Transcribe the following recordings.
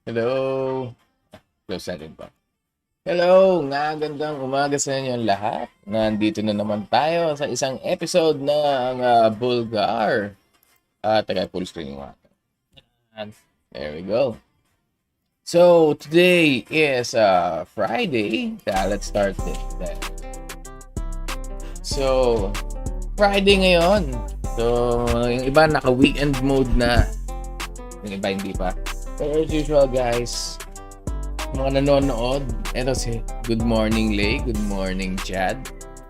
Hello. Close natin pa. Hello, gandang umaga sa inyo lahat. Nandito na naman tayo sa isang episode ng BULLGAR. Taga full screen yung akin. There we go. So, today is Friday. Let's start this then. So, Friday ngayon. So, yung iba naka-weekend mode na. Yung iba hindi pa. Pero as usual guys, mga nanonood, eto si good morning Lay, good morning Chad.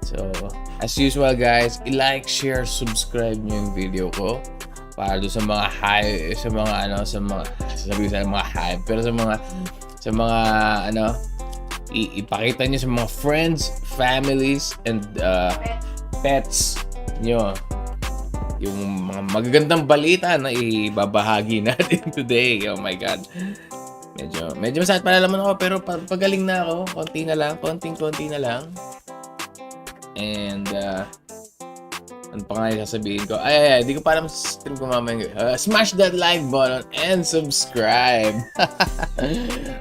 So, as usual guys, i-like, share, subscribe nyo yung video ko para doon sa mga high, sa mga sasabihin sa mga high, pero sa mga ipakita nyo sa mga friends, families, and pets nyo yung mga magagandang balita na ibabahagi natin today. Oh my God. Medyo masakit palalaman ako, pero pagaling na ako. Konti na lang. Konting-konti na lang. And, ano pa nga yung sasabihin ko? Di ko pa alam sa stream ko mamaya. Smash that like button and subscribe.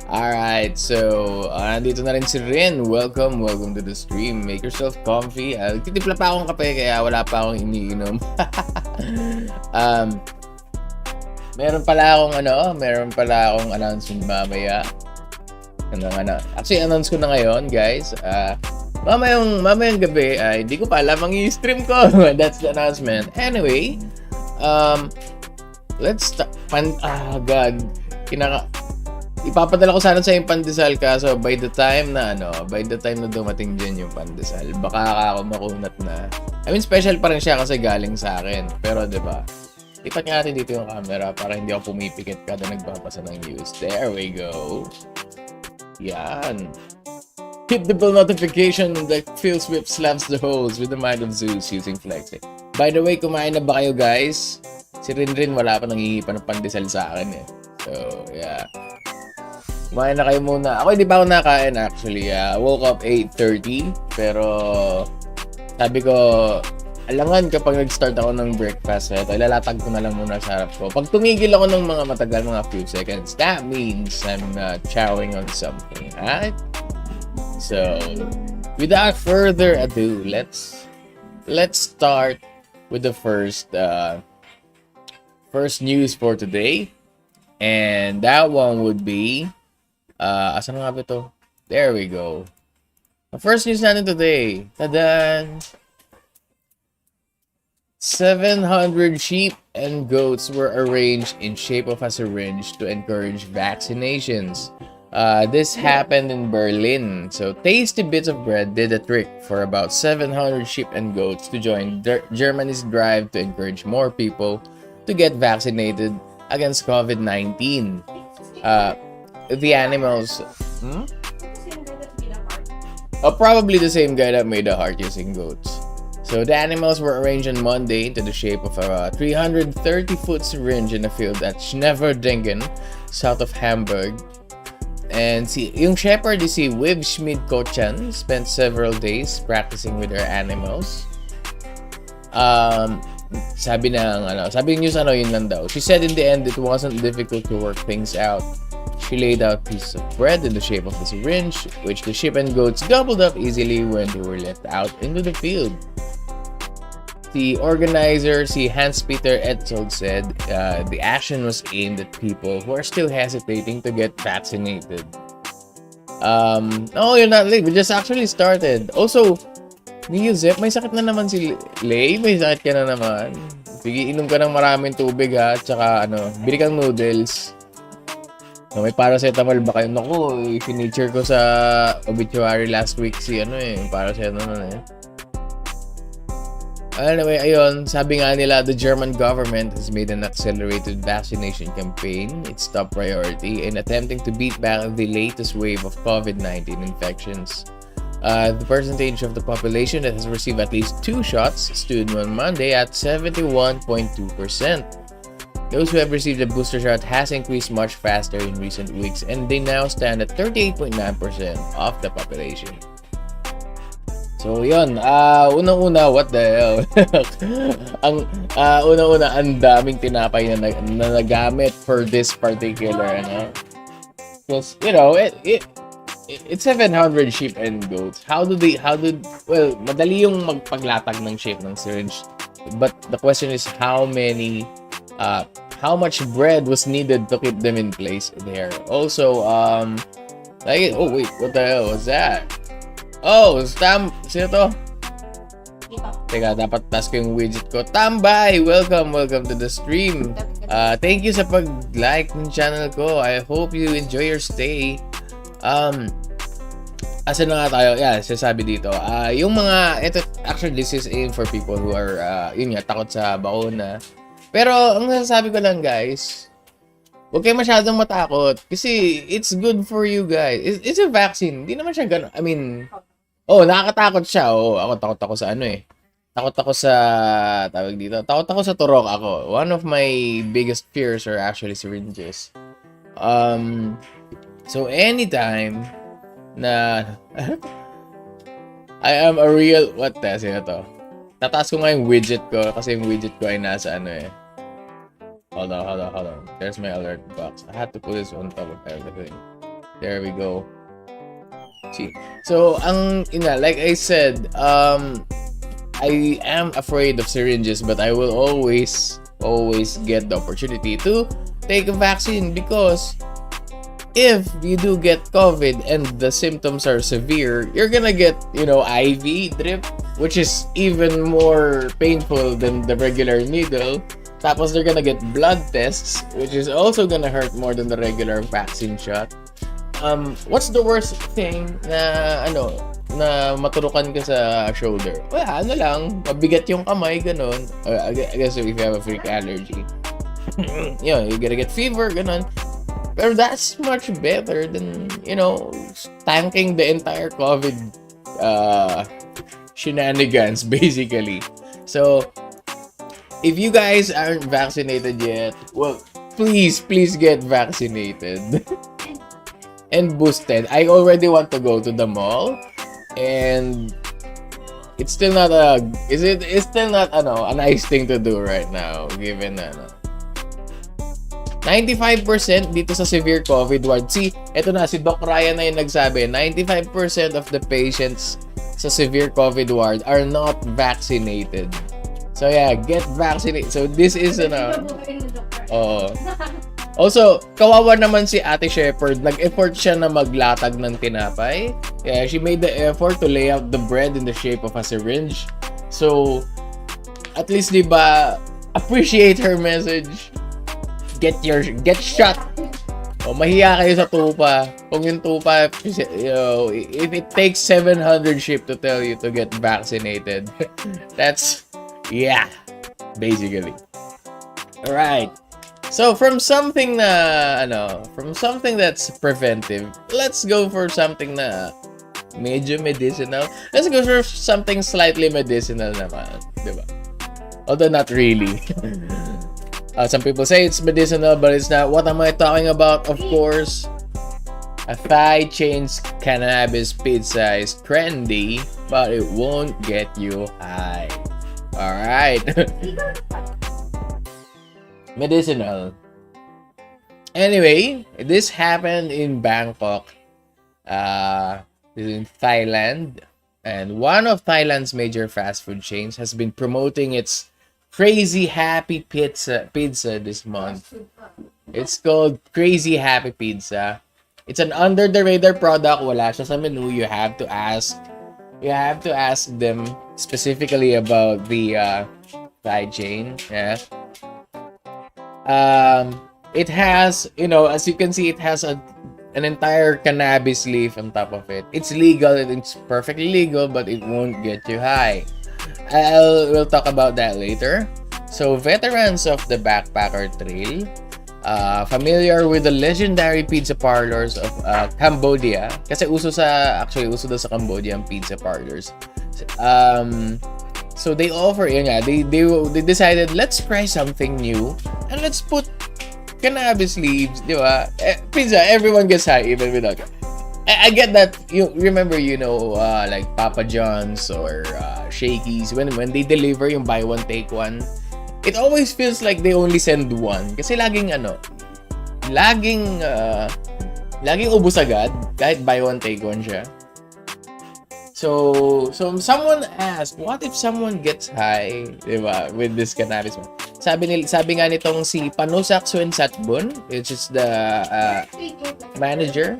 Alright, so, nandito na rin si Rin. Welcome to the stream. Make yourself comfy. Titipla pa akong kape, kaya wala pa akong iniinom. Meron pala akong announcement mamaya. Actually, announce ko na ngayon, guys. Mamayang gabi ay hindi ko pa alam ang i-stream ko. That's the announcement. Anyway, let's start. God. Ipapadala ko sana sa yung pandesal, kaso by the time na dumating dyan yung pandesal, baka ako makunat na. I mean, special pa rin siya kasi galing sa akin. Pero 'di ba? Lipat nga natin dito yung camera para hindi ako pumipikit kada nagbabasa ng news. There we go. Yan. Hit the bell notification like Phil Swift slaps the holes with the mind of Zeus using flexing. By the way, kumain na ba kayo guys? Si Rinrin wala pa nangihipan ng pandesal sa akin eh. So, yeah. Kumain na kayo muna. Ako hindi pa ako nakain actually. Woke up 8:30 pero sabi ko alangan kapag nag-start ako ng breakfast, ilalatag ko na lang muna sa harap ko. Pag tumigil ako ng mga matagal, mga few seconds, that means I'm chowing on something. Alright? So, without further ado, let's start with the first news for today. And that one would be, asan nga ba ito? There we go. The first news natin today. Tadan! 700 sheep and goats were arranged in shape of a syringe to encourage vaccinations. This happened in Berlin. So, tasty bits of bread did a trick for about 700 sheep and goats to join Germany's drive to encourage more people to get vaccinated against COVID-19. The animals... probably the same guy that made a heart using goats. So the animals were arranged on Monday into the shape of a 330-foot syringe in a field at Schneverdingen, south of Hamburg. And yung shepherd, si Wib Schmid-Kochan, spent several days practicing with her animals. Sabi news yun lang daw. She said in the end it wasn't difficult to work things out. She laid out pieces of bread in the shape of the syringe, which the sheep and goats gobbled up easily when they were let out into the field. The organizer, Hans-Peter Etzold, said the action was aimed at people who are still hesitating to get vaccinated. No, you're not late. We just actually started. Also, ni Joseph, may sakit na naman si Lay. May sakit ka na naman. Sige, inom ka ng maraming tubig ha. Tsaka bili kang noodles. No, may paracetamol ba kayo? Naku, finiture ko sa obituary last week paracetamol Anyway, ayun, sabi nga nila, the German government has made an accelerated vaccination campaign its top priority in attempting to beat back the latest wave of COVID-19 infections. The percentage of the population that has received at least 2 shots stood on Monday at 71.2%. Those who have received a booster shot has increased much faster in recent weeks, and they now stand at 38.9% of the population. So, yun. Unang-una, what the hell? Unang-una, ang daming tinapay na nagamit for this particular, because, it's 700 sheep and goats. Well, madali yung magpaglatag ng shape ng syringe. But the question is, how much bread was needed to keep them in place there? Also, oh wait, what the hell was that? Oh, sino to? Teka, dapat task ko yung widget ko. Tambay! Welcome to the stream. Thank you sa pag-like ng channel ko. I hope you enjoy your stay. Asa na nga tayo? Yeah, sasabi dito. Yung mga, actually, this is aimed for people who are, takot sa bakuna. Pero, ang nasasabi ko lang, guys, huwag kayo masyadong matakot. Kasi, it's good for you guys. It's a vaccine. Hindi naman siya gano'n. I mean, nakakatakot siya. Takot ako sa Takot ako sa, takot ako sa turok ako. One of my biggest fears are actually syringes. So, anytime na I am a real, sino to? Tataas ko nga yung widget ko kasi yung widget ko ay nasa Hold on. There's my alert box. I had to put this on top of everything. There we go. See. So, like I said, I am afraid of syringes, but I will always get the opportunity to take a vaccine because if you do get COVID and the symptoms are severe, you're gonna get, IV drip, which is even more painful than the regular needle. Tapos they're gonna get blood tests, which is also gonna hurt more than the regular vaccine shot. What's the worst thing na maturukan ka sa shoulder? Well, mabigat yung kamay, ganon. I guess if you have a freak allergy. You're gonna get fever, ganon. Pero that's much better than, tanking the entire COVID shenanigans, basically. So, if you guys aren't vaccinated yet, well, please get vaccinated. And boosted. I already want to go to the mall. And it's still not a nice thing to do right now, given 95% dito sa severe COVID ward. Si Doc Ryan na yung nagsabi, 95% of the patients sa severe COVID ward are not vaccinated. So yeah, get vaccinated. So this is Also, kawawa naman si Ate Shepherd. Nag-effort siya na maglatag ng tinapay. Yeah, she made the effort to lay out the bread in the shape of a syringe. So, at least, diba, appreciate her message. Get shot. Mahiya kayo sa tupa. Kung yung tupa, if it takes 700 sheep to tell you to get vaccinated, that's, basically. Alright. So, from something that's preventive, let's go for something na medyo medicinal. Let's go for something slightly medicinal naman, diba? Although not really. Some people say it's medicinal, but it's not. What am I talking about? Of course, a thigh chain's cannabis pizza is trendy, but it won't get you high. Alright. Medicinal. Anyway, this happened in Bangkok, in Thailand, and one of Thailand's major fast food chains has been promoting its Crazy Happy Pizza this month. It's called Crazy Happy Pizza. It's an under the radar product. Wala siya sa menu. You have to ask them specifically about the Thai chain. Yeah. It has, as you can see, it has an entire cannabis leaf on top of it. It's legal, it's perfectly legal, but it won't get you high. We'll talk about that later. So, veterans of the Backpacker Trail, familiar with the legendary pizza parlors of Cambodia, kasi uso daw sa Cambodia ang pizza parlors. So they offer, they decided, let's try something new and let's put cannabis leaves, di ba? Pizza, everyone gets high even without it. I get that. You remember, like Papa John's or Shakey's, when they deliver yung buy one take one, it always feels like they only send one. Kasi laging ubos agad kahit buy one take one siya. So someone asked, what if someone gets high, diba, with this cannabis? Sabi nga nitong si Panusak Suensatbun, which is the manager.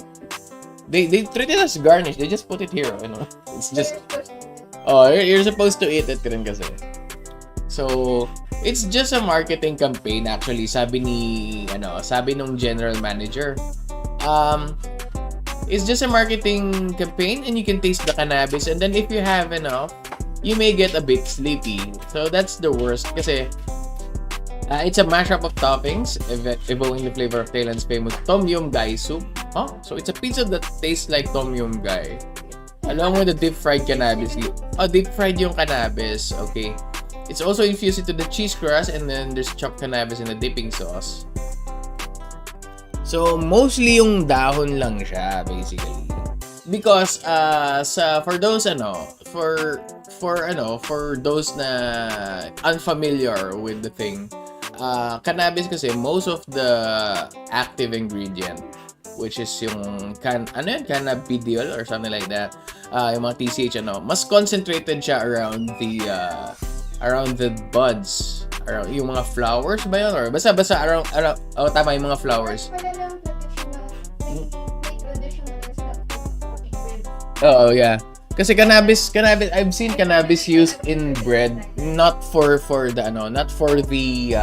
They treat it as garnish. They just put it here, It's just, you're supposed to eat it rin kasi. So, it's just a marketing campaign actually, sabi nung general manager. It's just a marketing campaign and you can taste the cannabis, and then if you have enough, you may get a bit sleepy. So that's the worst kasi it's a mashup of toppings, evoking the flavor of Thailand's famous Tom Yum Gai soup. So it's a pizza that tastes like Tom Yum Gai, along with the deep-fried cannabis. Deep-fried yung cannabis, okay. It's also infused into the cheese crust, and then there's chopped cannabis in the dipping sauce. So, mostly yung dahon lang siya, basically. Because, for those na unfamiliar with the thing, cannabis kasi, most of the active ingredient, which is yung cannabidiol or something like that, yung mga TCH, mas concentrated siya around the buds, around yung mga flowers ba yun, or basta around tama, yung mga flowers. Oh yeah, kasi cannabis I've seen cannabis used in bread, not for the not for the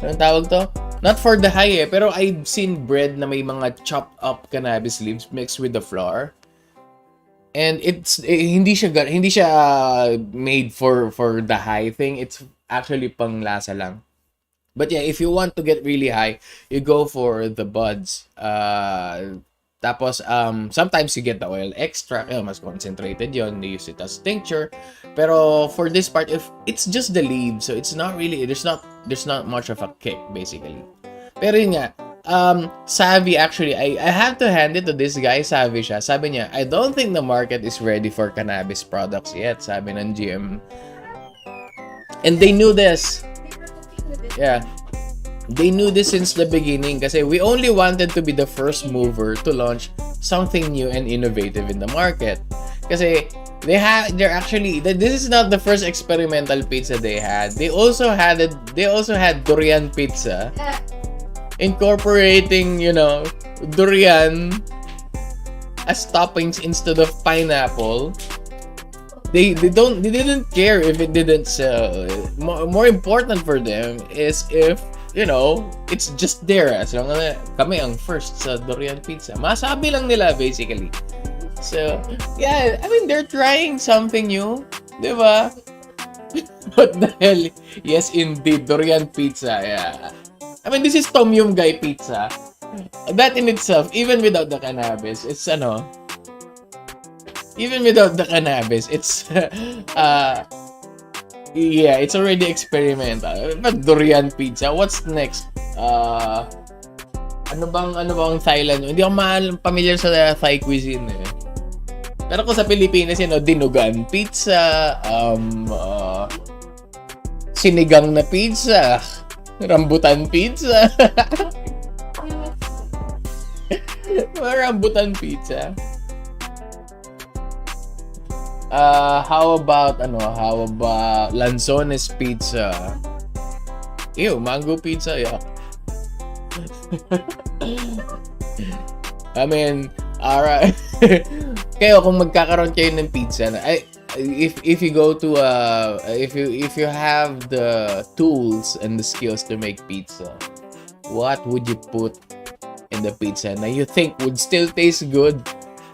anong tawag to, not for the high pero I've seen bread na may mga chopped up cannabis leaves mixed with the flour. And hindi siya made for the high thing. It's actually panglasa lang. But yeah, if you want to get really high, you go for the buds. Tapos sometimes you get the oil extract, mas concentrated yon. They use it as tincture. Pero for this part, if it's just the leaves, so it's not really, there's not much of a kick basically. Pero yun nga, savvy actually, I have to hand it to this guy, savvy siya. Sabi niya, I don't think the market is ready for cannabis products yet, sabi ng GM. And they knew this. Yeah. They knew this since the beginning kasi we only wanted to be the first mover to launch something new and innovative in the market. Kasi they're actually, this is not the first experimental pizza they had. They also had durian pizza, incorporating, durian as toppings instead of pineapple. They didn't care if it didn't sell. More important for them is if, it's just there. As long as kami ang first sa durian pizza. Masabi lang nila basically. So, yeah, I mean, they're trying something new, diba? What the hell? Yes, indeed, durian pizza, yeah. I mean, this is Tom Yum Gai pizza. That in itself, even without the cannabis, it's even without the cannabis, it's yeah, it's already experimental. But durian pizza, what's next? Ano bang Thailand? Hindi ako familiar sa Thai cuisine eh. Pero kung sa Pilipinas, dinugan pizza, sinigang na pizza, rambutan pizza. Rambutan pizza. How about Lanzones pizza? Ew, mango pizza, yeah. I mean, alright. Kayo kung magkakaroon kayo ng pizza na, if you go to if you have the tools and the skills to make pizza, what would you put in the pizza na you think would still taste good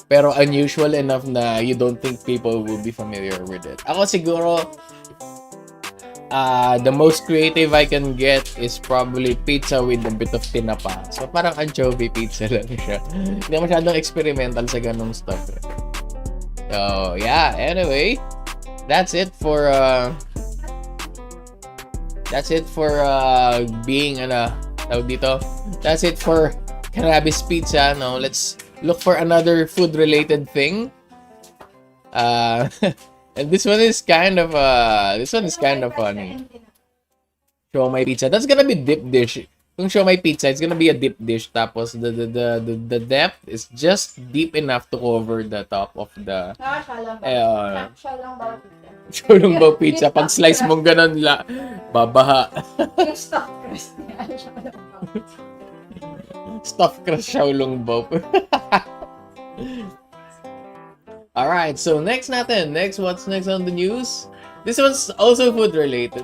pero unusual enough na you don't think people will be familiar with it? Ako siguro the most creative I can get is probably pizza with a bit of tinapa. So parang anchovy pizza lang siya. Hindi masyadong experimental sa ganong stuff. So yeah, anyway, that's it for being tawag dito. That's it for cannabis pizza. Now let's look for another food-related thing. And this one is kind of funny. Siomai pizza. That's gonna be dip dish. Kung siomai pizza, it's gonna be a dip dish. Tapos the depth is just deep enough to cover the top of the Shalong pizza. Pag slice mong ganun babaha. Yung stuffed crust niya. Stuffed crust Shalong bao. Alright, so next natin. What's next on the news? This one's also food related.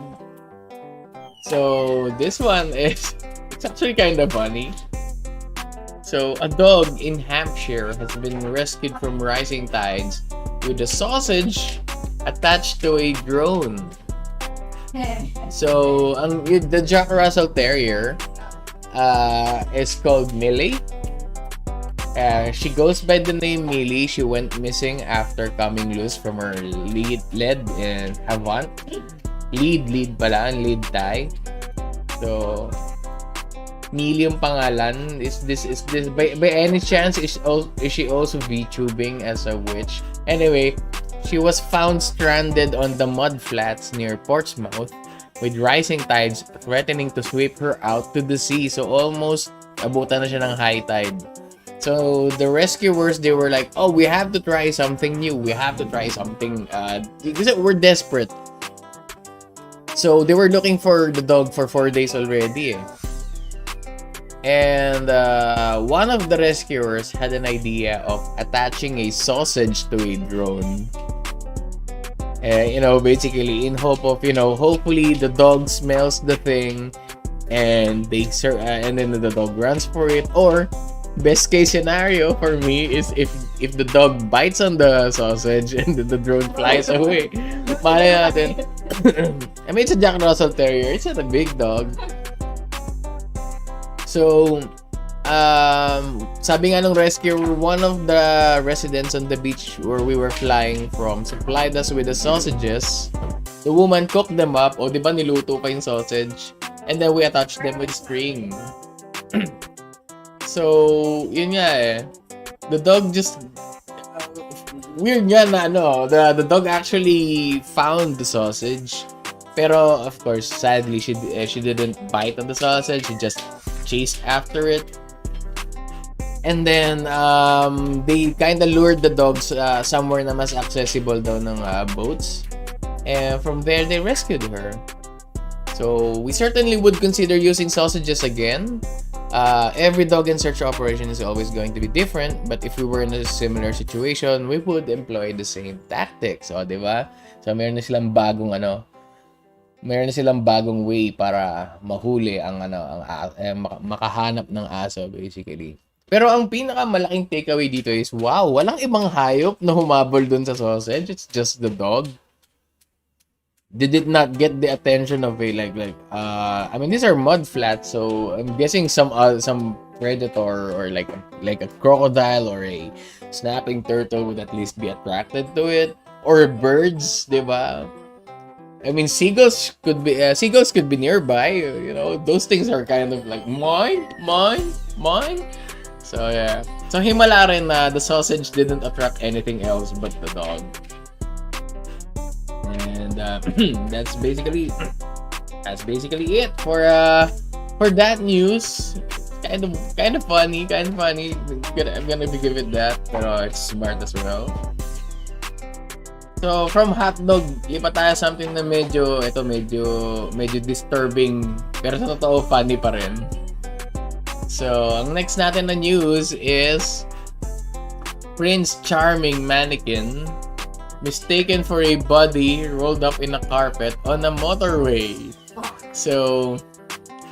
So this one is, it's actually kind of funny. So a dog in Hampshire has been rescued from rising tides with a sausage attached to a drone. So the Jack Russell Terrier is called Millie. She goes by the name Millie. She went missing after coming loose from her lead in Havant. Lead pala, lead tie. So Millie yung pangalan. Is this by any chance is she also VTubing as a witch? Anyway, she was found stranded on the mud flats near Portsmouth with rising tides threatening to sweep her out to the sea. So almost abutan na siya ng high tide. So the rescuers, they were like, oh, we have to try something new. We have to try something because we're desperate. So they were looking for the dog for 4 days already. And one of the rescuers had an idea of attaching a sausage to a drone. Basically in hope of, hopefully the dog smells the thing and and then the dog runs for it. Or best case scenario for me is if the dog bites on the sausage and the drone flies away. Malay natin. I mean, it's a Jack Russell Terrier. It's not a big dog. So, sabi nga ng rescuer, one of the residents on the beach where we were flying from supplied us with the sausages. The woman cooked them up. O, di ba niluto pa yung sausage? And then we attached them with string. So, yun nga eh. The dog just... weird nga na the dog actually found the sausage. Pero, of course, sadly, she didn't bite on the sausage. She just chased after it. And then, they kind of lured the dogs somewhere na mas accessible daw ng boats. And from there, they rescued her. So, we certainly would consider using sausages again. Every dog and search operation is always going to be different, but if we were in a similar situation, we would employ the same tactics. O, di ba? So, meron na silang bagong way para mahuli ang makahanap ng aso basically. Pero ang pinakamalaking takeaway dito is, wow, walang ibang hayop na humabol dun sa sausage. It's just the dog. They did not get the attention of I mean, these are mud flats, so I'm guessing some predator or like a crocodile or a snapping turtle would at least be attracted to it, or birds, diba? I mean, seagulls could be nearby. Those things are kind of like mine. So yeah, so himala rin na the sausage didn't attract anything else but the dog. And that's basically it for that news. Kind of funny. I'm gonna give it that, pero it's smart as well. So from hotdog, lipat tayo something na medyo disturbing, pero sa totoo funny pa rin. So ang next natin na news is Prince Charming mannequin mistaken for a body rolled up in a carpet on a motorway. So,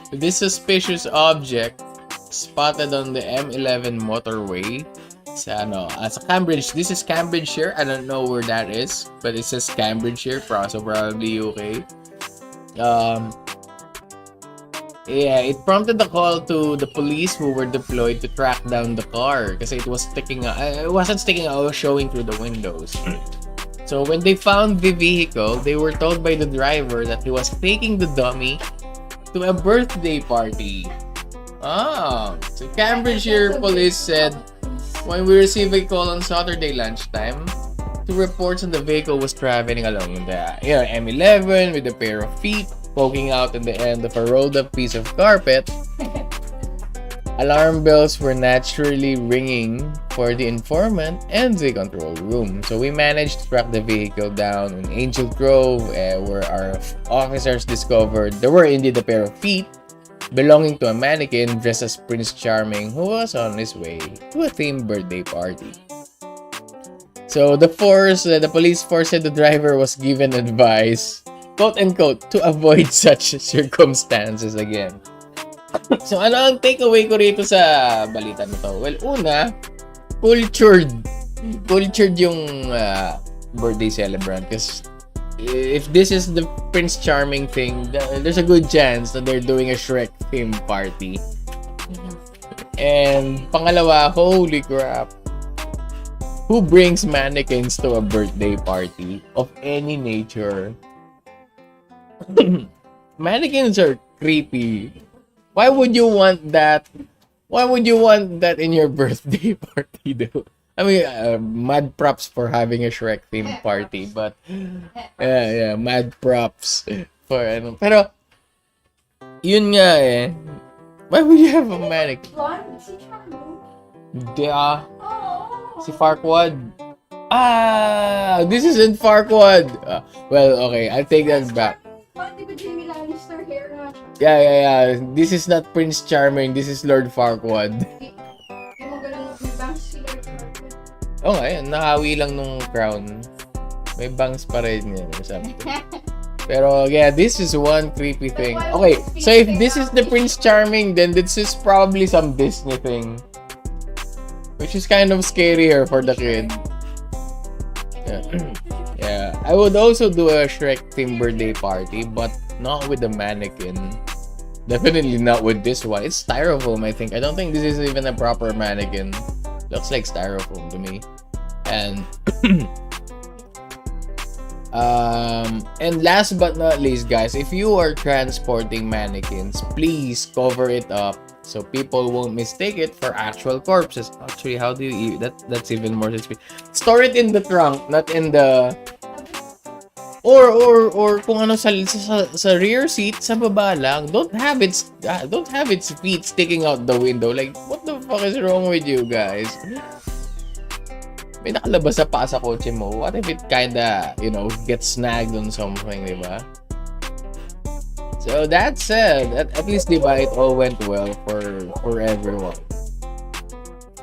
this suspicious object spotted on the M11 motorway sa Cambridge. This is Cambridgeshire. I don't know where that is, but it says Cambridgeshire, so probably UK. It prompted the call to the police who were deployed to track down the car kasi it wasn't sticking out, it was showing through the windows. So when they found the vehicle, they were told by the driver that he was taking the dummy to a birthday party. So Cambridgeshire police said when we received a call on Saturday lunchtime to reports that the vehicle was traveling along the M11 with a pair of feet poking out in the end of a rolled up piece of carpet. Alarm bells were naturally ringing for the informant and the control room. So we managed to track the vehicle down in Angel Grove, where our officers discovered there were indeed a pair of feet belonging to a mannequin dressed as Prince Charming who was on his way to a themed birthday party. So the police force said the driver was given advice, quote unquote, to avoid such circumstances again. So ano ang takeaway ko rito sa balita na to? Well, una, cultured yung birthday celebrant, because if this is the Prince Charming thing, there's a good chance that they're doing a Shrek theme party. And pangalawa, holy crap, who brings mannequins to a birthday party of any nature? Mannequins are creepy. Why would you want that? Why would you want that in your birthday party, though? I mean, mad props for having a Shrek themed party, but yeah, mad props for ano. Pero yun nga eh. Why would you have a mannequin? Blonde, si Charlo. Si Farquaad. This isn't Farquaad. Well, okay, I'll take that back. Di ba Jamie Lannister hair na? Yeah. This is not Prince Charming. This is Lord Farquaad. Di mo ganun, may bangs si Lord Farquaad. Oh, ayun. Nakawi lang nung crown. May bangs pa rin yan or something. Pero, yeah, this is one creepy thing. Okay, so if this is the Prince Charming, then this is probably some Disney thing. Which is kind of scarier for the kid. Yeah. I would also do a Shrek themed birthday party, but not with the mannequin. Definitely not with this one. It's styrofoam, I think. I don't think this is even a proper mannequin. Looks like styrofoam to me. And and last but not least, guys, if you are transporting mannequins, please cover it up so people won't mistake it for actual corpses. Actually, how do you eat that? That's even more suspicious. Store it in the trunk, not in the or kung ano sa rear seat, sa baba lang. Don't have its feet sticking out the window. Like, what the fuck is wrong with you guys? May nakalabas sa paa sa kotse mo. What if it kinda, gets snagged on something, di ba? So that said, at least, di ba, it all went well for everyone.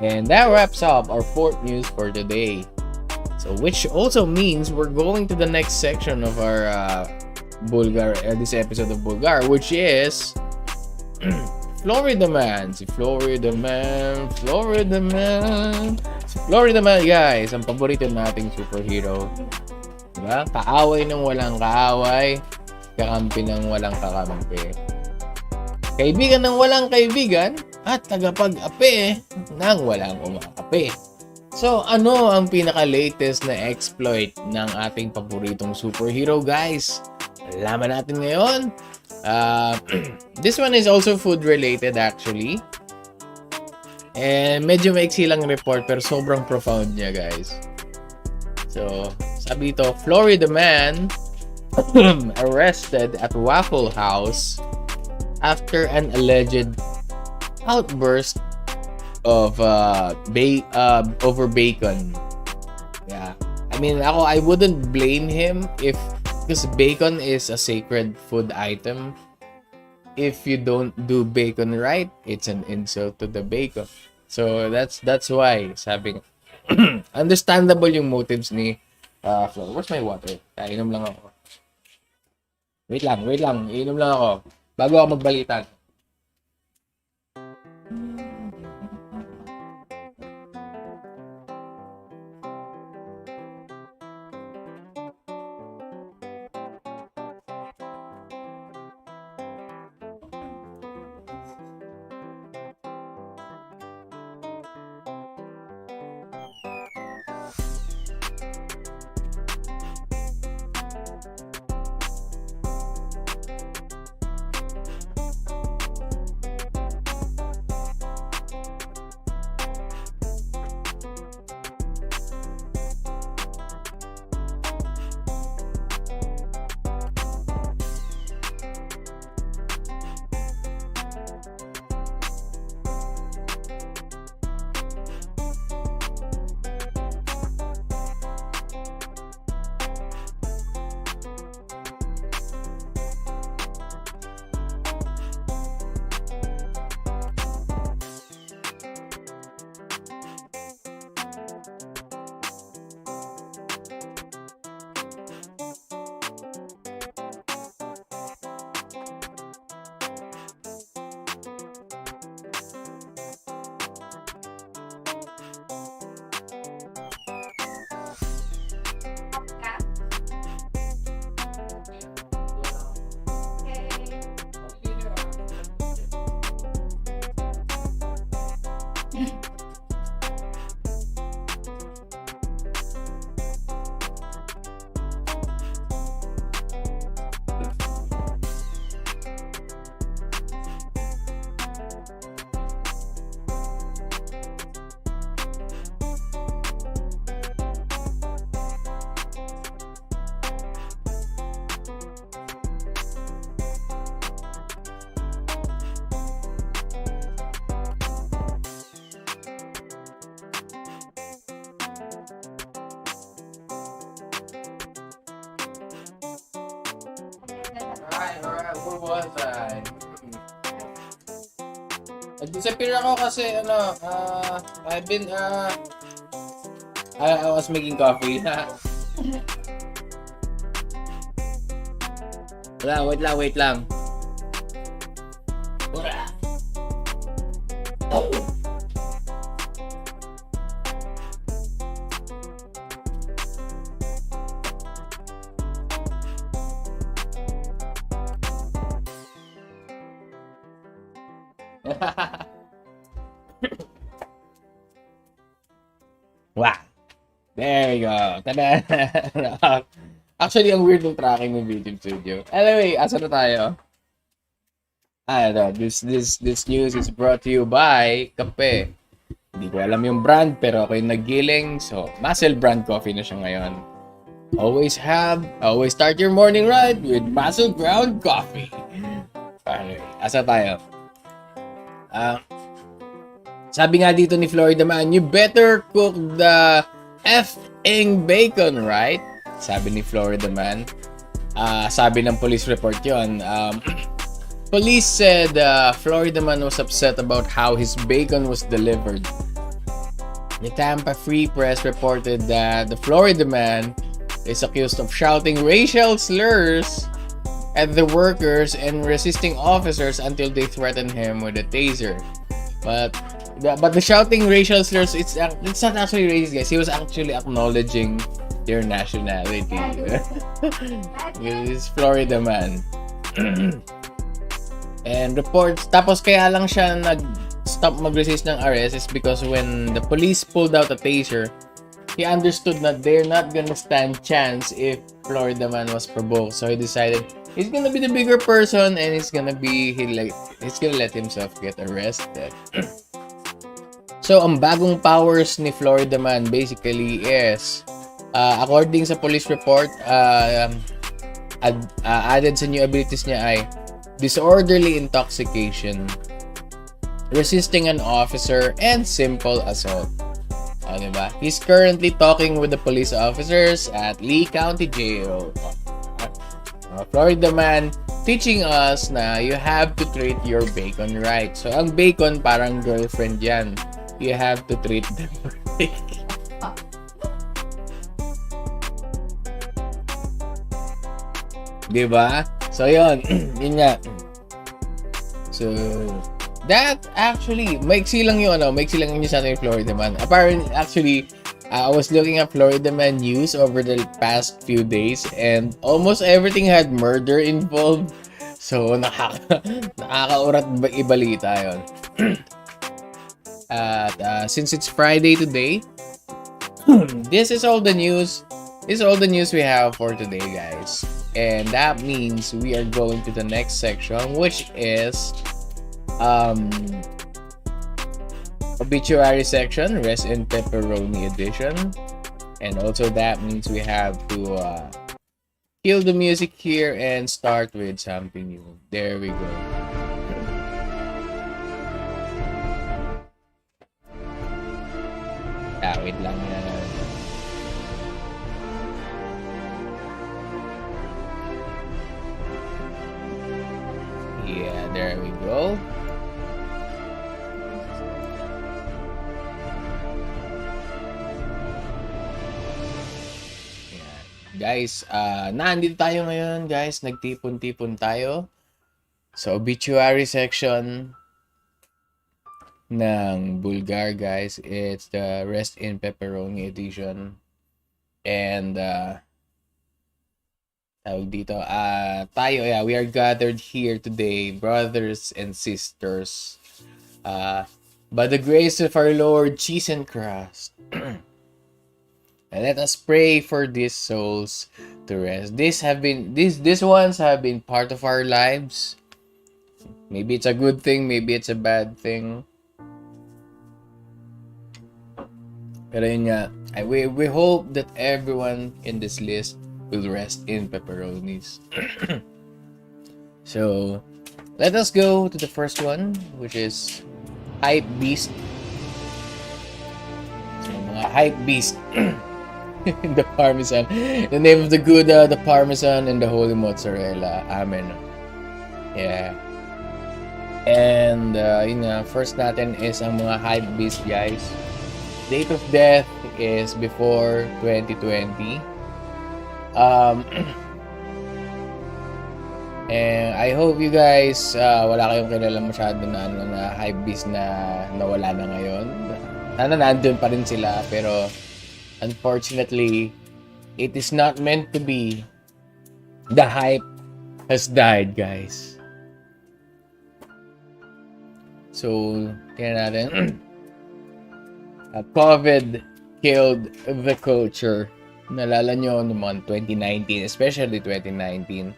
And that wraps up our fourth news for today. So which also means we're going to the next section of our Bulgar, this episode of Bulgar, which is Florida Man. Si Florida Man, guys, ang paborito nating superhero. Diba? Kaaway ng walang kaaway, kakampi ng walang kakampi. Kaibigan ng walang kaibigan, at tagapag-api ng walang umakapi. So, ano ang pinaka-latest na exploit ng ating paboritong superhero, guys? Alaman natin ngayon. This one is also food-related, actually. And medyo maiksi lang report, pero sobrang profound niya, guys. So, sabi dito, Florida man arrested at Waffle House after an alleged outburst of over bacon. Yeah. I mean, I wouldn't blame him because bacon is a sacred food item. If you don't do bacon right, it's an insult to the bacon. So that's why sabi understandable yung motives ni Flo. Where's my water? Inom lang ako. Wait lang. Inom lang ako bago ako magbalitan. kinabukasan. Nag-disappear ako kasi, I've been, I was making coffee. Wait lang. Ura. Wow. There we go. Tada! Actually, ang weird ng tracking ng YouTube Studio. Anyway, asa na tayo? This news is brought to you by KAPE. Hindi ko alam yung brand, pero ako yung naggiling. So, Muscle brand coffee na siya ngayon. Always start your morning ride with Muscle ground coffee. Anyway, asa tayo? Sabi nga dito ni Florida Man, you better cook the effing bacon, right? Sabi ni Florida Man. Sabi ng police report yon. Police said Florida Man was upset about how his bacon was delivered. The Tampa Free Press reported that the Florida Man is accused of shouting racial slurs at the workers and resisting officers until they threatened him with a taser. But the shouting racial slurs, it's not actually racist, guys. He was actually acknowledging their nationality. This Florida Man. And reports, tapos kaya lang siya nag-stop mag-resist ng arrest is because when the police pulled out a taser, he understood that they're not gonna stand chance if Florida Man was provoked. So he decided he's gonna be the bigger person and he's gonna let himself get arrested. So, ang bagong powers ni Florida Man basically is, according sa police report, added sa new abilities niya ay disorderly intoxication, resisting an officer, and simple assault. Diba? He's currently talking with the police officers at Lee County Jail. Florida Man teaching us na you have to treat your bacon right. So, ang bacon parang girlfriend yan. You have to treat them right. Diba? So, yun. Yun nga. So, that actually, maiksi lang yung sa ating Florida Man. Apparently, actually, I was looking at Florida Man news over the past few days and almost everything had murder involved. So, nakakaurat ibalita yun. Since it's Friday today, this is all the news. This is all the news we have for today, guys. And that means we are going to the next section, which is obituary section, rest in pepperoni edition. And also that means we have to kill the music here and start with something new. There we go. Wait lang yan. Yeah, there we go. Yeah. Guys, nandito tayo ngayon, guys. Nagtipon-tipon tayo sa obituary section ng BULLGAR, guys. It's the Rest in Pepperoni edition. And tawag dito, we are gathered here today, brothers and sisters, by the grace of our Lord Jesus Christ. And let us pray for these souls to rest. These ones have been part of our lives. Maybe it's a good thing, maybe it's a bad thing. Pero yun nga, we hope that everyone in this list will rest in pepperonis. So, let us go to the first one, which is Hype Beast. So, mga Hype Beast. The Parmesan. The name of the good, the Parmesan and the Holy Mozzarella. Amen. Yeah. And, yun nga, first natin is ang mga hype beast, guys. Date of death is before 2020. And I hope you guys, wala kayong kilala masyado na, na hype beast na nawala na ngayon. Sana nandun pa rin sila, pero unfortunately, it is not meant to be. The hype has died, guys. So, tingnan natin. COVID killed the culture. Nalala nyo naman 2019, especially 2019.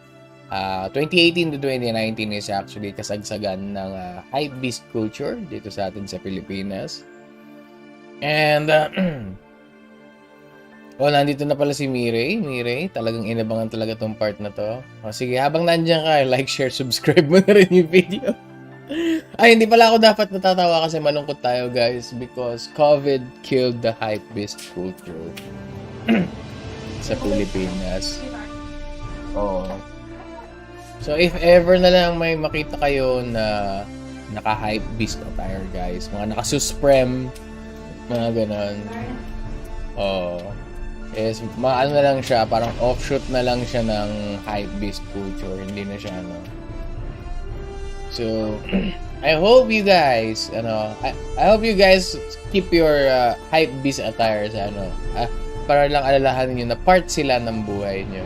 2018 to 2019 is actually kasagsagan ng hype beast culture dito sa atin sa Pilipinas. And, nandito na pala si Mirey. Mirey, talagang inabangan talaga tong part na to. Sige, habang nandiyan ka, like, share, subscribe mo na rin yung video. Ay, hindi pala ako dapat natatawa kasi malungkot tayo, guys, because COVID killed the hype beast culture sa Pilipinas. Oh. So, if ever na lang may makita kayo na naka-hype beast attire, guys, mga naka-susprem, mga ganon. Oh. Is, maano na lang siya, parang offshoot na lang siya ng hype beast culture. Hindi na siya, So, I hope you guys, I hope you guys keep your hype beast attire sa para lang alalahanin nyo na part sila ng buhay nyo.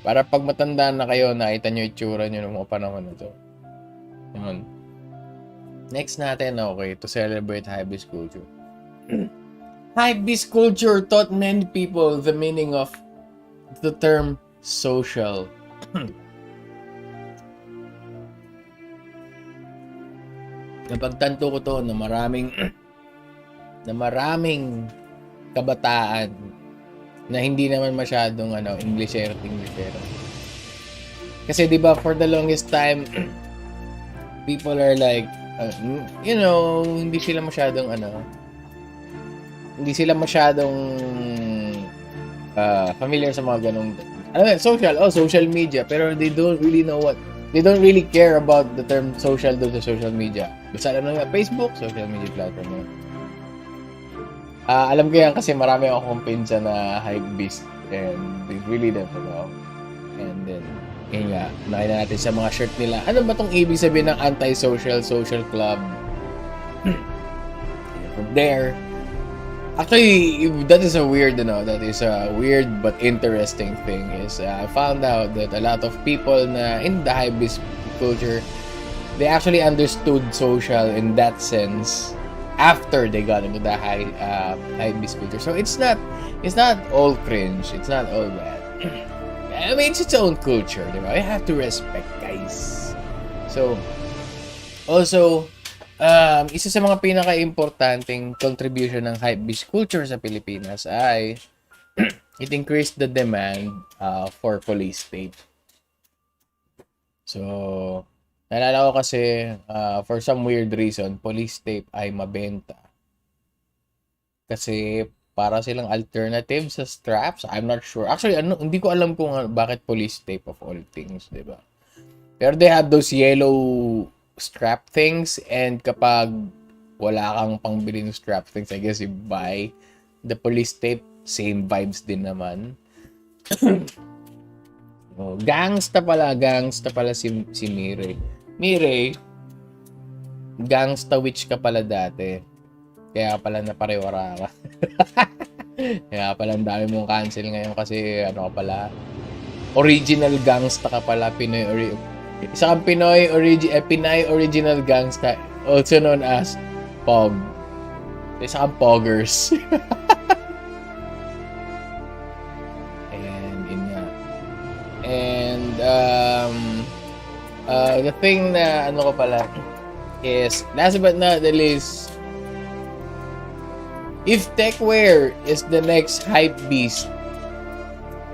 Para pag matanda na kayo, nakita nyo itsura nyo ng mga panahon na to. Next natin, okay, to celebrate hype beast culture. Hype beast culture taught many people the meaning of the term social. Napagtanto ko to na maraming kabataan na hindi naman masyadong Englishero. Kasi 'di ba, for the longest time people are like hindi sila masyadong familiar sa mga ganung social media, pero they don't really care about the term social do sa social media. Basta alam na Facebook, social media platform. Alam ko yan kasi marami akong pinsan na hype beast and they really don't know. And then, yun nga, nakita natin sa mga shirt nila. Ano ba tong ibig sabihin ng anti-social, social club? From there, actually, that is a weird but interesting thing is I found out that a lot of people na in the hype beast culture, they actually understood social in that sense after they got into the hype beast culture. So it's not all cringe, it's not all bad. I mean, it's its own culture, diba? You have to respect, guys. So, also, isa sa mga pinaka-importanting contribution ng hypebeast culture sa Pilipinas ay it increased the demand for police tape. So, naalala ko kasi for some weird reason, police tape ay mabenta. Kasi para silang alternative sa straps. I'm not sure. Actually, hindi ko alam kung bakit police tape of all things, diba? Pero they have those yellow strap things, and kapag wala kang pangbili ng strap things, I guess you buy the police tape. Same vibes din naman. Gangsta pala si Mirey. Mirey, gangsta witch ka pala dati. Kaya pala napariwara ka. Kaya pala ang dami mong cancel ngayon kasi ka pala, original gangsta ka pala, isa kang Pinay original gangsta, also known as Pog. Isa kang Poggers. And yun nga. And the thing na ko pala is, last but not the least, if techwear is the next hype beast,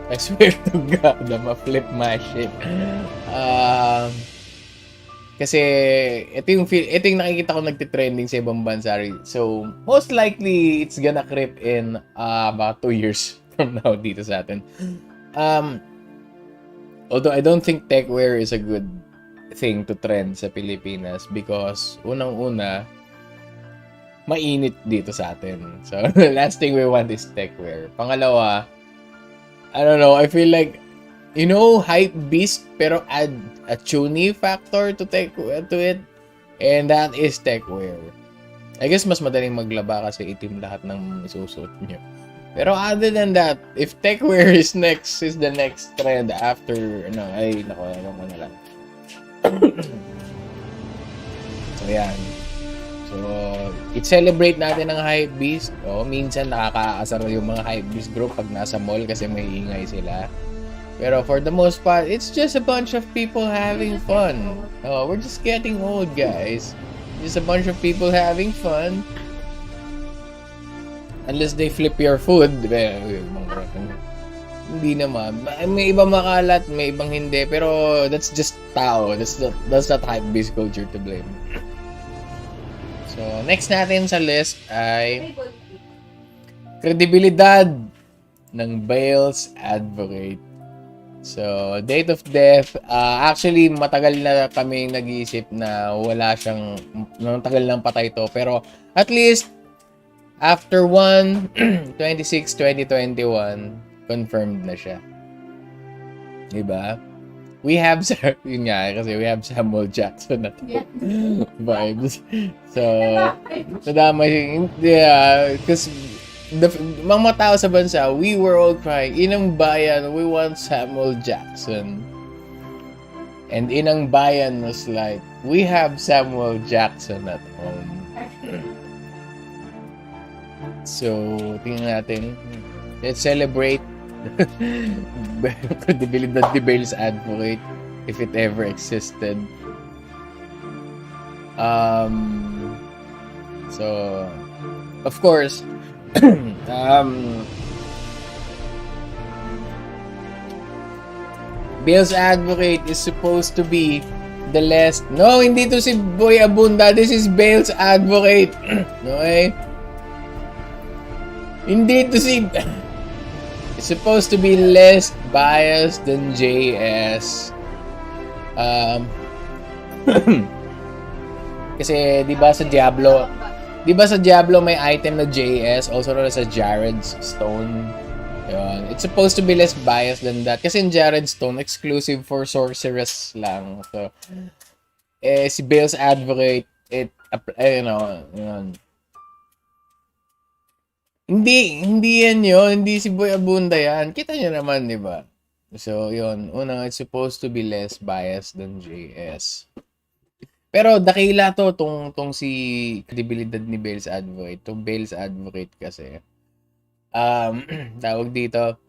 I swear to God, I'ma flip my shit. Kasi ito yung nakikita ko nagtitrending sa ibang bansa. So, most likely, it's gonna creep in about 2 years from now dito sa atin. Although I don't think techwear is a good thing to trend sa Pilipinas because unang-una, mainit dito sa atin. So, the last thing we want is techwear. Pangalawa, I don't know, I feel like, you know, hype beast pero add a chuny factor to it. And that is techwear. I guess mas madaling maglaba kasi itim lahat ng isusuot nyo. Pero other than that, if techwear is the next trend after, nako na lang. So, yan. So, i-celebrate natin ang hypebeast. Minsan nakakaasar yung mga hypebeast group pag nasa mall kasi may ingay sila. Pero for the most part, it's just a bunch of people having fun. We're just getting old, guys. Just a bunch of people having fun. Unless they flip your food. Hindi naman. May ibang makalat, may ibang hindi. Pero that's just tao. That's not hypebeast culture to blame. So, next natin sa list ay kredibilidad ng Bales Advocate. So, date of death, actually matagal na kami nag-iisip na wala siyang, tagal lang patay to. Pero at least, after 1/26/2021, confirmed na siya. Diba? We have, yun nga, kasi we have Samuel Jackson na vibes. So, nadamay, because mga tao sa bansa, we were all crying, inang bayan, we want Samuel Jackson. And inang bayan was like, we have Samuel Jackson at home. So, tingnan natin. Let's celebrate credibility ni Bales Advocate if it ever existed. So, of course, Bales Advocate is supposed to be the last. No, hindi to si Boy Abunda. This is Bales Advocate. Okay? Hindi to si... It's supposed to be less biased than JS. Kasi 'di ba sa Diablo may item na JS, also known as a Jared's Stone. Yun. It's supposed to be less biased than that kasi in Jared's Stone exclusive for sorceress lang. So si Bales Advocate yun. Hindi yan yun. Hindi si Boy Abunda yan. Kita nyo naman, di ba? So, yun. Unang, it's supposed to be less biased than JS. Pero, dakila to, tong si kredibilidad ni Bales Advocate. Tong Bales Advocate kasi. Tawag dito.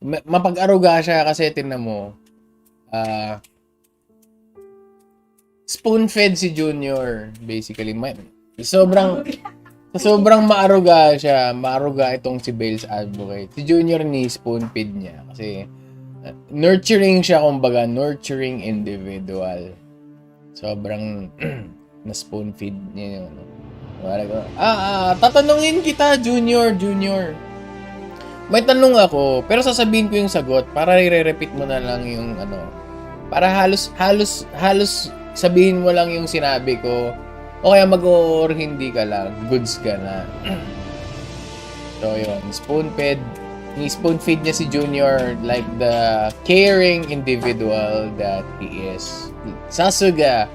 Mapag-aruga siya kasi, tingnan mo. Spoon-fed si Junior, basically. Sobrang maaruga siya. Maaruga itong si Bales Advocate. Si Junior ni spoon-feed niya. Kasi, nurturing siya, kumbaga. Nurturing individual. Sobrang na spoon-feed niya yun. Tatanungin kita, Junior. May tanong ako, pero sasabihin ko yung sagot para i-repeat mo na lang yung para halos sabihin mo lang yung sinabi ko. O kaya mag-o or hindi ka lang, goods ka na. So, yun. Spoon-feed niya si Junior like the caring individual that he is. Sasuga,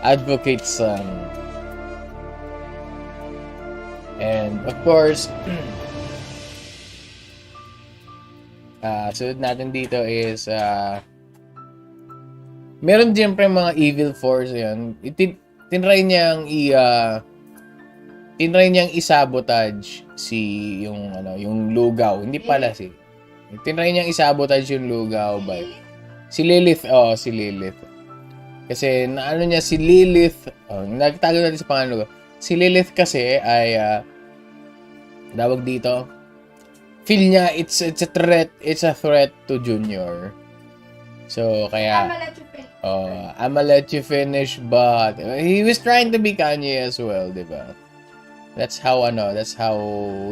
Advocate son. And, of course, sunod natin dito is, meron siyempre mga evil force yun. Tinry niyang isabotage yung lugaw. Hindi pala tinry niyang isabotage yung lugaw by si Lilith. Si Lilith. Kasi niya si Lilith, nagtago natin sa pangalan. Si Lilith kasi ay tawag dito. Feel niya it's a threat to Junior. So kaya I'ma let you finish, but he was trying to be Kanye as well, diba? That's how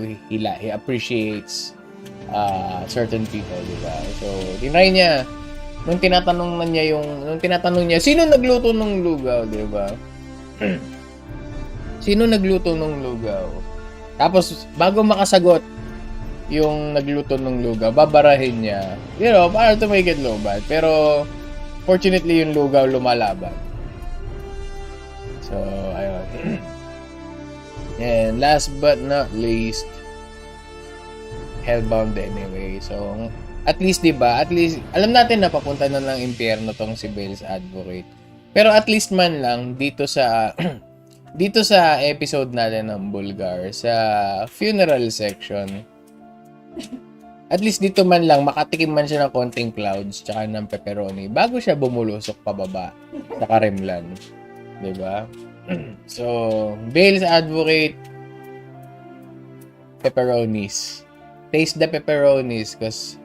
he appreciates certain people, di ba? So, tinry niya. Nung tinatanong niya, sino nagluto ng lugaw, di ba? Sino nagluto ng lugaw? Tapos, bago makasagot yung nagluto ng lugaw, babarahin niya. You know, para to make it low-bad. Pero, fortunately, yung lugaw lumalaban. So, ayun. And last but not least, hellbound anyway. So, at least, diba? At least, alam natin na papunta na ng impyerno tong si Bell's Advocate. Pero at least man lang, dito sa dito sa episode natin ng Bulgar, sa funeral section, at least dito man lang, makatikim man siya ng konting clouds tsaka ng pepperoni bago siya bumulusok pababa sa Karimlan. Diba? So, Bell's Advocate, pepperonis. Taste the pepperonis because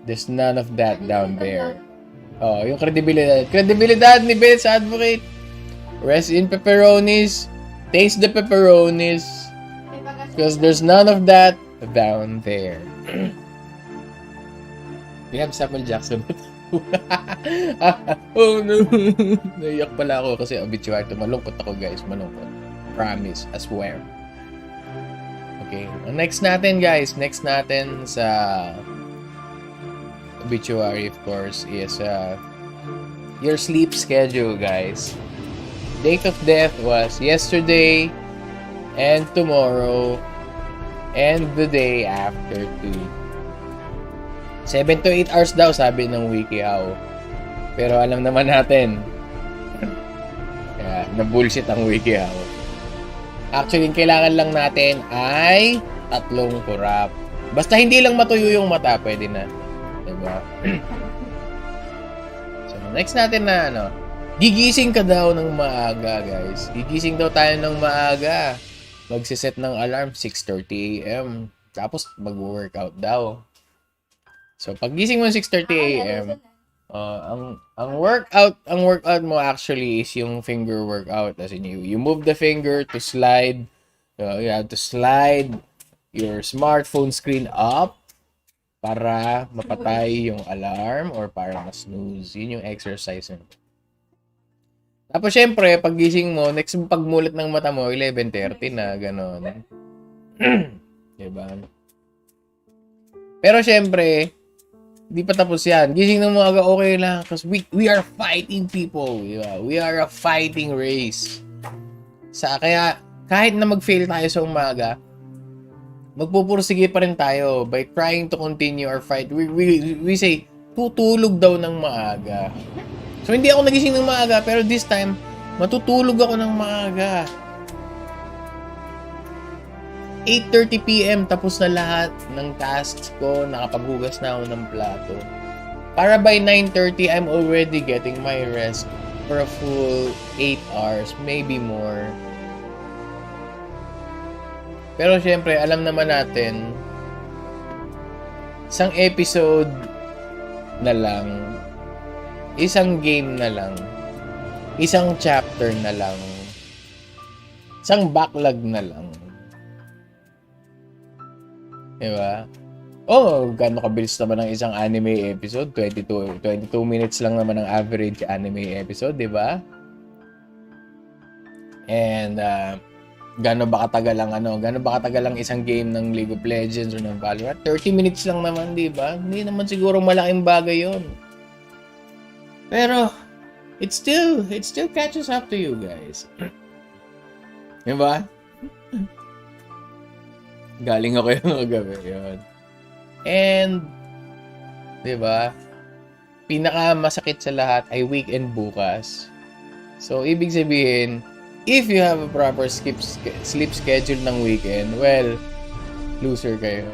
there's none of that down there. Oh, yung credibilidad. Credibilidad ni Bell's Advocate. Rest in pepperonis. Taste the pepperonis. Because there's none of that down there. We have Samuel Jackson. Oh no. Naiyak pala ako kasi obituary. Malungkot ako guys. Malungkot. Promise. I swear. Okay. Next natin guys. Next natin sa obituary, of course, is your sleep schedule, guys. Date of death was yesterday and tomorrow and the day after too. 7 to 8 hours daw, sabi ng WikiHow. Pero alam naman natin, na-bullshit ang WikiHow. Actually, kailangan lang natin ay 3 kurap. Basta hindi lang matuyo yung mata, pwede na. Diba? So, next natin na gigising ka daw ng maaga, guys. Gigising daw tayo ng maaga. Magsiset ng alarm 6:30 AM. Tapos mag-workout daw. So, pag gising mo 6:30 AM, ang workout mo actually is yung finger workout. As in, you move the finger to slide. You have to slide your smartphone screen up para mapatay yung alarm or para ma-snooze. Yun yung exercise mo. Tapos, syempre, paggising mo, next pagmulat ng mata mo, 11:30 na, gano'n. Diba? Pero, syempre, di pa tapos yan. Gising ng mga okay lang kasi we are fighting people. Diba? We are a fighting race. Kaya, kahit na mag-fail tayo sa umaga, magpupursige pa rin tayo by trying to continue our fight. We say, tutulog daw ng maaga. So, hindi ako nagising ng maaga, pero this time, matutulog ako ng maaga. 8:30 PM, tapos na lahat ng tasks ko, nakapaghugas na ako ng plato. Para by 9:30, I'm already getting my rest for a full 8 hours, maybe more. Pero syempre, alam naman natin, isang episode na lang, isang game na lang, isang chapter na lang, isang backlog na lang. Diba? Gano'n kabilis naman ang isang anime episode? 22 minutes lang naman ang average anime episode, diba? And, gano'n ba katagal ang isang game ng League of Legends or ng Valorant? 30 minutes lang naman, diba? Hindi naman siguro malaking bagay yon. Pero, it still catches up to you guys. Diba? Galing ako yung gabi yun. And, diba? Pinaka-masakit sa lahat ay weekend bukas. So, ibig sabihin, if you have a proper sleep schedule ng weekend, well, loser kayo.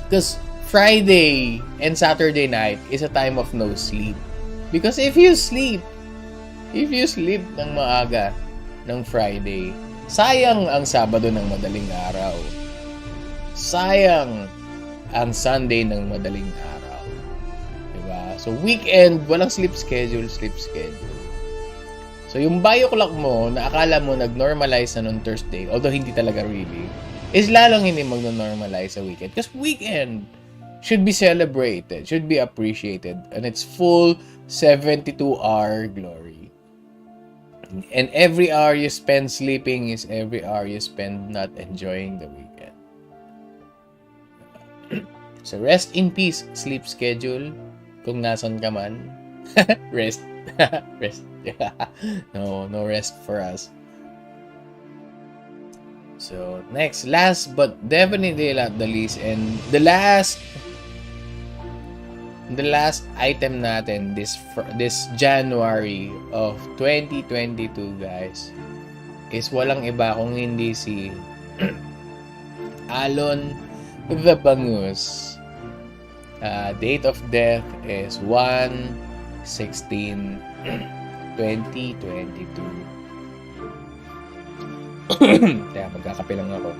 Because Friday and Saturday night is a time of no sleep. Because if you sleep ng maaga ng Friday, sayang ang Sabado ng madaling araw. Sayang ang Sunday ng madaling araw. Diba? So, weekend, walang sleep schedule. So, yung bio clock mo, na akala mo nag-normalize na noong Thursday, although hindi talaga really, is lalong hindi magno-normalize sa weekend. Because weekend should be celebrated, should be appreciated, and its full 72-hour glory. And every hour you spend sleeping is every hour you spend not enjoying the weekend. So rest in peace, sleep schedule. Kung nasan ka man, rest. Rest. No rest for us. So next, last but definitely not the least, and the last item natin this January of 2022, guys, is walang iba kung hindi si Alon the Bangus. Date of death is 1/16/2022. Kaya magkakape lang ako.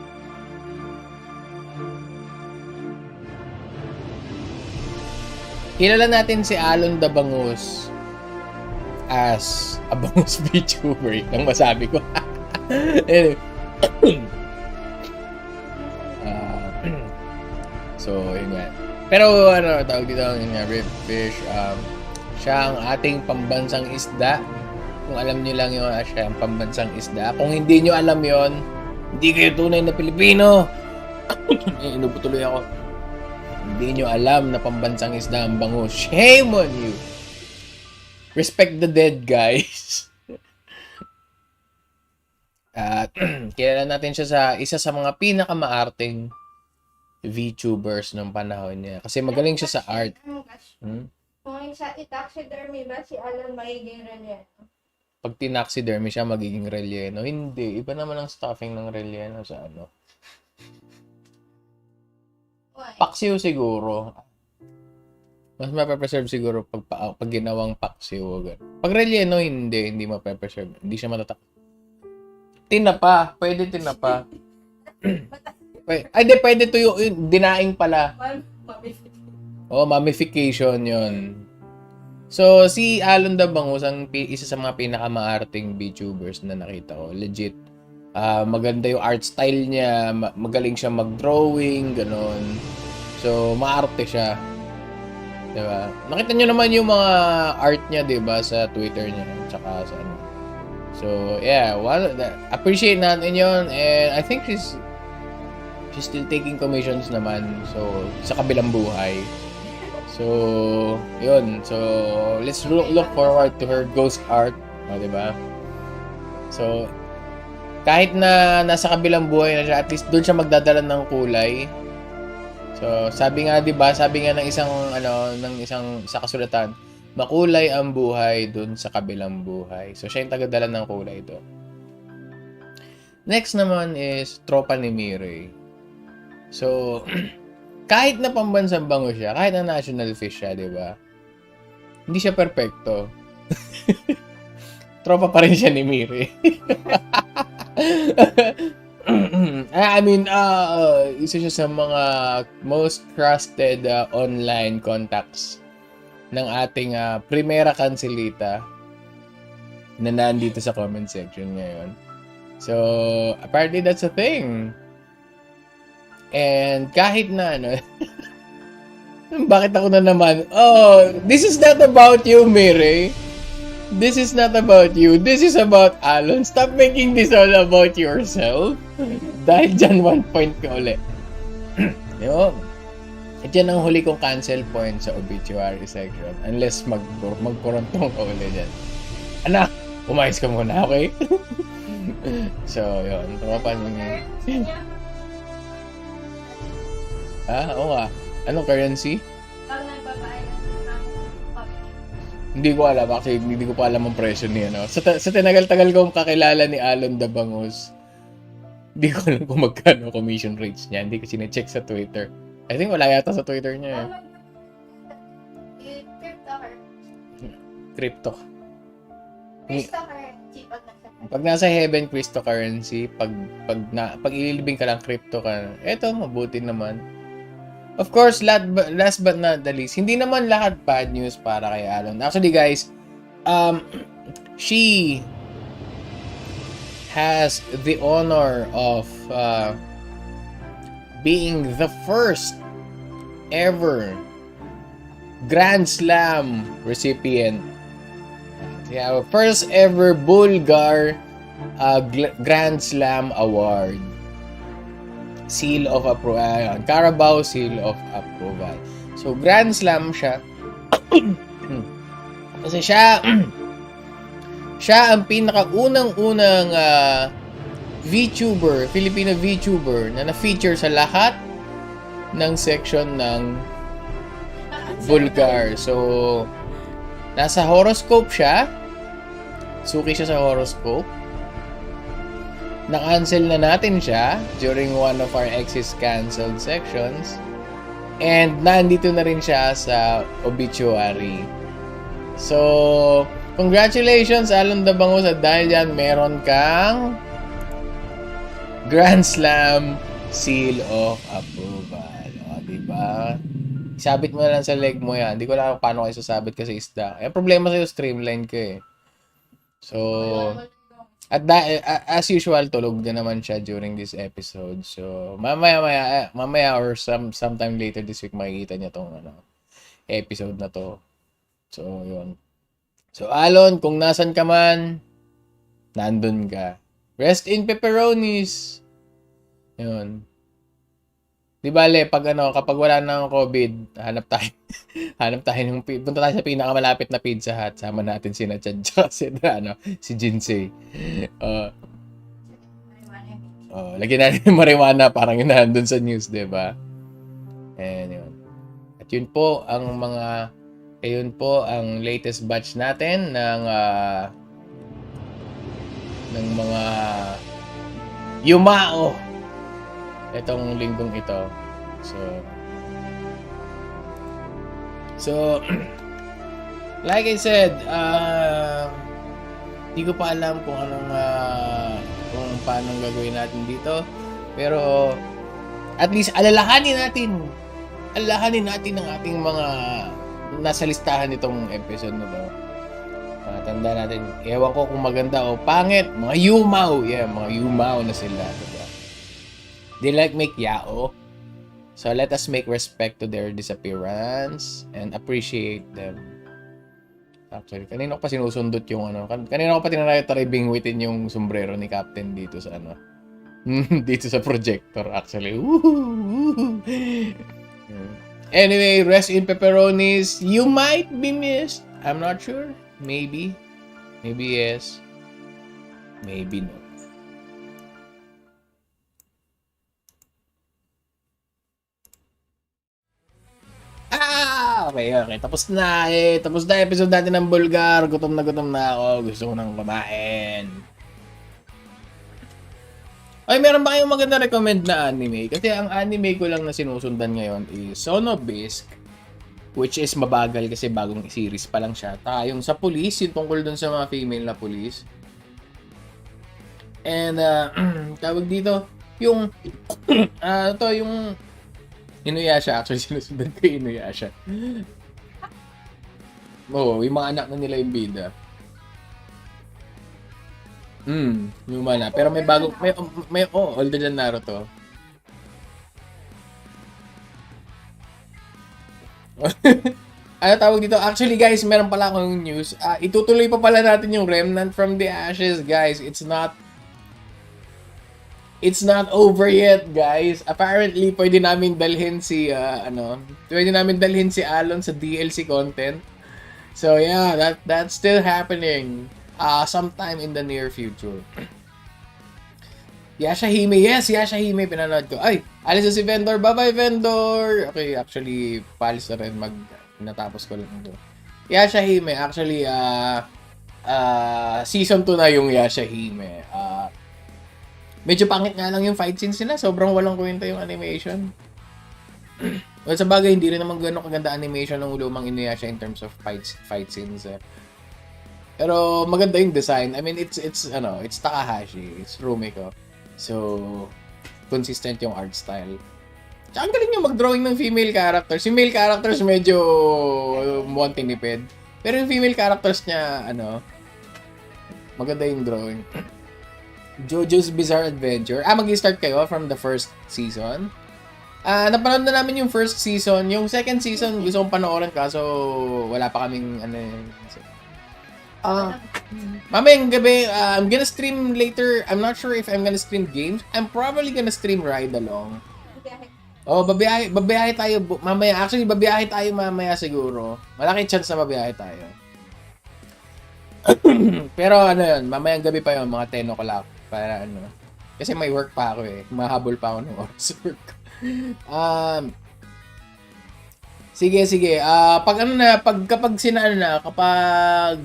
Kilala natin si Alon the Bangus as a bangus Vtuber. Ang masabi ko. Anyway. So, yun nga. Pero, tawag dito yung redfish. Siya ang ating pambansang isda. Kung alam nyo lang yun, siya ang pambansang isda. Kung hindi nyo alam yon, hindi kayo tunay na Pilipino. Inubutuloy ako. Hindi nyo alam na pambansang isda ang bangus. Shame on you! Respect the dead, guys. At kilala natin siya sa isa sa mga pinakamaarting VTubers ng panahon niya. Kasi magaling siya sa art. Kung sa taxidermy ba si Alan magiging relyeno? Pag tinaxidermy siya, magiging relyeno. Hindi. Iba naman ang stuffing ng relyeno sa ano. Why? Paksiw siguro. Mas mapapreserve siguro pag ginawang paksiw. Pag relyeno, hindi mapapreserve. Hindi siya matatak. Tinapa. Pwede tinapa. Ay, di, pwede tuyo. Dinaing pala. Oh, mummification yun. So, si Alon the Bangus, ang isa sa mga pinakamaarting VTubers na nakita ko. Legit. Maganda yung art style niya. Magaling siya mag-drawing, ganon. So, maarte siya. Diba? Nakita nyo naman yung mga art niya, diba? Sa Twitter niya. Tsaka sa ano. So, yeah. Well, appreciate natin yun. And I think she's still taking commissions naman. So, sa kabilang buhay. So, yun. So, let's look forward to her ghost art. O, diba? So, kahit na nasa kabilang buhay na siya, at least doon siya magdadala ng kulay. So, sabi nga, diba? Sabi nga ng isang sa kasulatan, makulay ang buhay doon sa kabilang buhay. So, siya yung tagadala ng kulay doon. Next naman is Tropa ni Mire. So, kahit na pambansang bangus siya, kahit na national fish siya, di ba? Hindi siya perfecto. Tropa pa rin siya ni Mire. I mean, isa siya sa mga most trusted online contacts ng ating Primera Cancelita na nandito sa comment section ngayon. So, apparently that's a thing. And kahit na bakit ako na naman? Oh, this is not about you, Mire. This is not about you. This is about Alon. Stop making this all about yourself. Dahil dyan, 1 point ka ulit. Yun. At yan ang huli kong cancel point sa obituary section. Unless magkurontong ka ulit dyan. Anak, umayos ka muna, okay? So, yun. Tropa niya. Oo nga. Anong currency? Pag nagbabayad ng public. Hindi ko alam. Actually, hindi ko pa alam ang presyo niya. No? Sa tinagal-tagal kong kakilala ni Alon the Bangus, hindi ko alam kung magkano commission rates niya. Hindi ko sinecheck sa Twitter. I think wala yata sa Twitter niya. Crypto. Cryptocurrency Pag nasa heaven, cryptocurrency. Pag ililibing ka lang, crypto ka. Eto, mabuti naman. Of course, last but not the least, hindi naman lahat bad news para kay Alon. Actually, guys, she has the honor of being the first ever Grand Slam recipient. Yeah, first ever BULLGAR Grand Slam Award. Seal of approval. Carabao Seal of Approval. So, Grand Slam siya. Kasi siya ang pinakaunang-unang Vtuber, Filipino Vtuber na na-feature sa lahat ng section ng BULLGAR. So, nasa horoscope siya. Suki siya sa horoscope. Na-cancel na natin siya during one of our Exes Cancelled sections. And nandito na rin siya sa obituary. So, congratulations, Alon Dabangos, at dahil yan, meron kang Grand Slam Seal of Approval. O, diba? Sabit mo na lang sa leg mo yan. Hindi ko alam paano kayo sasabit kasi isda. Eh, problema sa'yo, streamline ko eh. So, at as usual, tulog na naman siya during this episode. So, mamaya or sometime later this week, makikita niya tong episode na to. So, yun. So, Alon, kung nasan ka man, nandun ka. Rest in pepperonis. Yun. Di bale, kapag wala nang COVID, hanap tayo punta tayo sa pinakamalapit na Pizza Hut. Sama natin si Chad tsaka si Jinsei. Lagyan natin yung marijuana, parang yun nandun sa news, di ba? And yun. At yun po ang latest batch natin ng mga Yumao itong linggong ito. So like I said, hindi ko pa alam kung kung paano gagawin natin dito, pero at least alalahanin natin ang ating mga nasa listahan nitong episode na to. Tanda natin, ewan ko kung maganda o pangit, mga Yumao. Yeah, mga Yumao na sila, diba? They make yao. So let us make respect to their disappearance and appreciate them. Actually, kanina ko pa sinusundot yung kanina ko pa tinatry bingwitin yung sombrero ni Captain dito sa dito sa projector actually. Anyway, rest in pepperonis. You might be missed. I'm not sure. Maybe yes. Maybe no. Okay. Tapos na episode natin ng BULLGAR. Gutom na ako. Gusto ko nang kumain. Ay, meron ba kayong maganda recommend na anime? Kasi ang anime ko lang na sinusundan ngayon is Sonobisk, which is mabagal kasi bagong series pa lang siya. Yung sa police, yung tungkol dun sa mga female na police. And, tawag dito, yung Inuyasha. Actually, sinusundan ko yung Inuyasha. Oo, yung mga anak na nila yung bida. Yung mana. Pero may bagong, older than Naruto. Ano tawag dito? Actually, guys, meron pala akong news. Itutuloy pa pala natin yung Remnant from the Ashes, guys. It's not over yet, guys. Apparently, pwede namin dalhin si Alon sa DLC content. So, yeah, that's still happening. Sometime in the near future. Yashahime, yes, Yashahime, pinanood ko. Ay, alis na si Vendor. Bye-bye, Vendor. Okay, actually, palis na rin. Natapos ko lang ito. Yashahime, actually, season 2 na yung Yashahime. Medyo pangit nga lang yung fight scenes nila. Sobrang walang kwenta yung animation. Well, sa bagay, hindi rin naman gano'ng kaganda animation ng lumang Inuyasha in terms of fight scenes. Pero maganda yung design. I mean, it's Takahashi. It's Rumiko. So, consistent yung art style. Tsaka ang galing yung mag-drawing ng female characters. Yung male characters medyo mukhang tinipid. Pero yung female characters niya, maganda yung drawing. JoJo's Bizarre Adventure. Mag-start kayo from the first season. Napanood na namin yung first season. Yung second season, gusto kong panoorin kaso wala pa kaming ano eh. Mamayang gabi, I'm gonna stream later. I'm not sure if I'm gonna stream games. I'm probably gonna stream ride along. Oh, babiyahe tayo mamaya. Actually, babiyahe tayo mamaya siguro. Malaki chance na babiyahe tayo. Pero ano yun, mamayang gabi pa yun, mga 10 o'clock. Para ano. Kasi may work pa ako eh. Mahabol pa ako ng oras work. Sige. Pag ano na, kapag sinaan na, kapag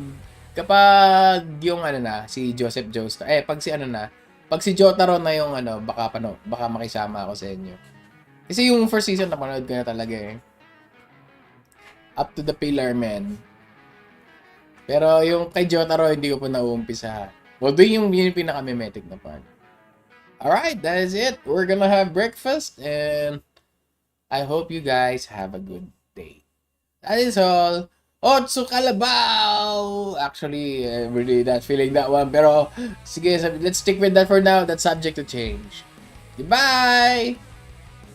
yung ano na, si Joseph Joestar, pag si ano na, pag si Jotaro na yung ano, baka makisama ako sa inyo. Kasi yung first season napanood ko na talaga eh. Up to the Pillar Man. Pero yung kay Jotaro, hindi ko pa nauumpisa. Although yung pinaka-mimetic na part. Alright, that is it. We're gonna have breakfast and I hope you guys have a good day. That is all. Otso Kalabaw! Actually, I'm really not feeling that one. Pero, sige, let's stick with that for now. That's subject to change. Goodbye!